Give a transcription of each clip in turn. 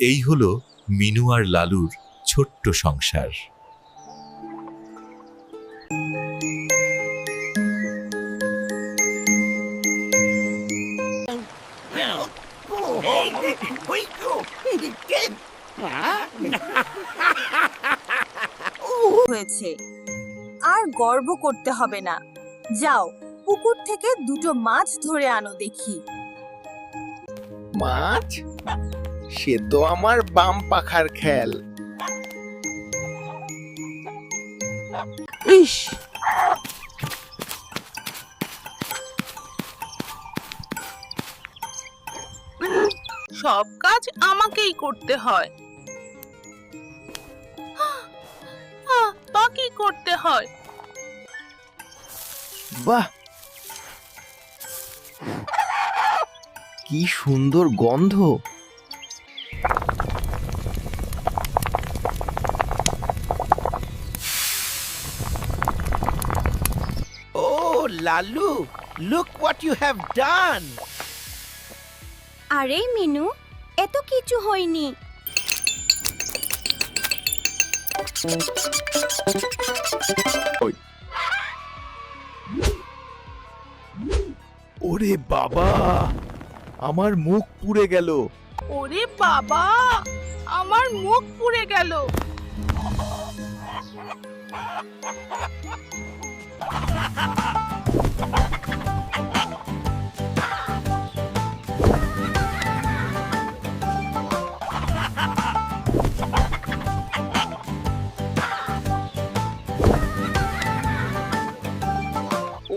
এই হলো মিনু আর লালুর ছোট্ট সংসার। হয়েছে, আর গর্ব করতে হবে না। যাও, পুকুর থেকে দুটো মাছ ধরে আনো দেখি। মাছ? সে তো আমার বাম পাখার খেল। ইস, সব কাজ আমাকেই করতে হয়। বাকি করতে হয়। বাহ, কি সুন্দর গন্ধ! Oh, Lalu, look what you have done! আরে মিনু, এত কিছু হয়নি। ওরে বাবা, আমার মুখ পুড়ে গেল। ওরে বাবা, আমার মুখ পুড়ে গেল।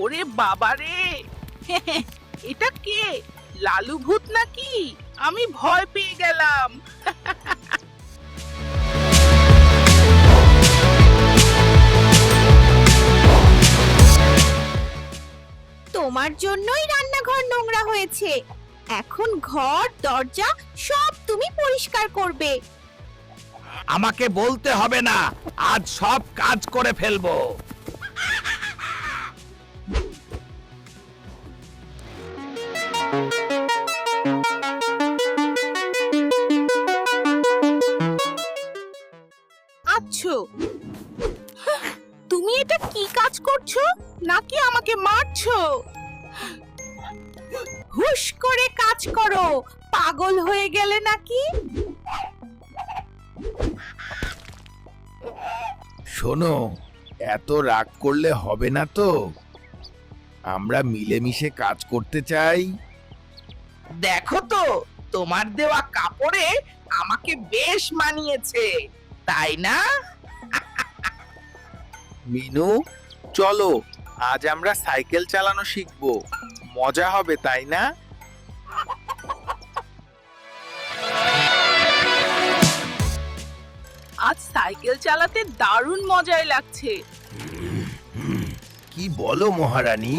ওরে বাবা রে, এটা কে? লালু ভূত নাকি? আমি ভয় পেয়ে গেলাম। তোমার জন্যই রান্নাঘর নোংরা হয়েছে। এখন ঘর দরজা সব তুমি পরিষ্কার করবে। আমাকে বলতে হবে না, আজ সব কাজ করে ফেলবো। আচ্ছা, তুমি এটা কি কাজ করছো? নাকি আমাকে মারছো? হুশ করে কাজ করো, পাগল হয়ে গেলে নাকি? শোনো, এত রাগ করলে হবে না তো। আমরা মিলেমিশে কাজ করতে চাই। দেখো তো, তোমার দেওয়া কাপড়ে আমাকে বেশ মানিয়েছে, তাই না? মিনু, চলো আজ আমরা সাইকেল চালানো শিখবো। মজা হবে, তাই না? আজ সাইকেল চালাতে দারুণ মজাই লাগছে। কি বলো মহারানী?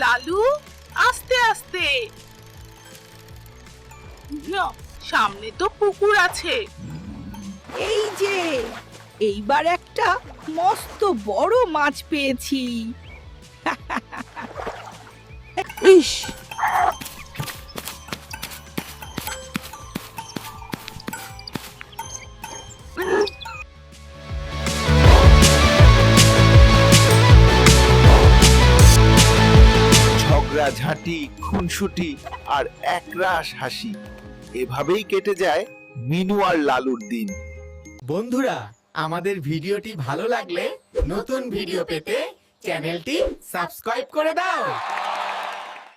লালু, আস্তে আস্তে। না, সামনে তো পুকুর আছে। এই যে, এইবার একটা মস্ত বড় মাছ পেয়েছি। ইস, ঝগড়াঝাঁটি, খুনসুটি আর একরাশ হাসি, এভাবেই কেটে যায় মিনু আর লালুর দিন। বন্ধুরা, আমাদের ভিডিওটি ভালো লাগলে নতুন ভিডিও পেতে চ্যানেলটি সাবস্ক্রাইব করে দাও।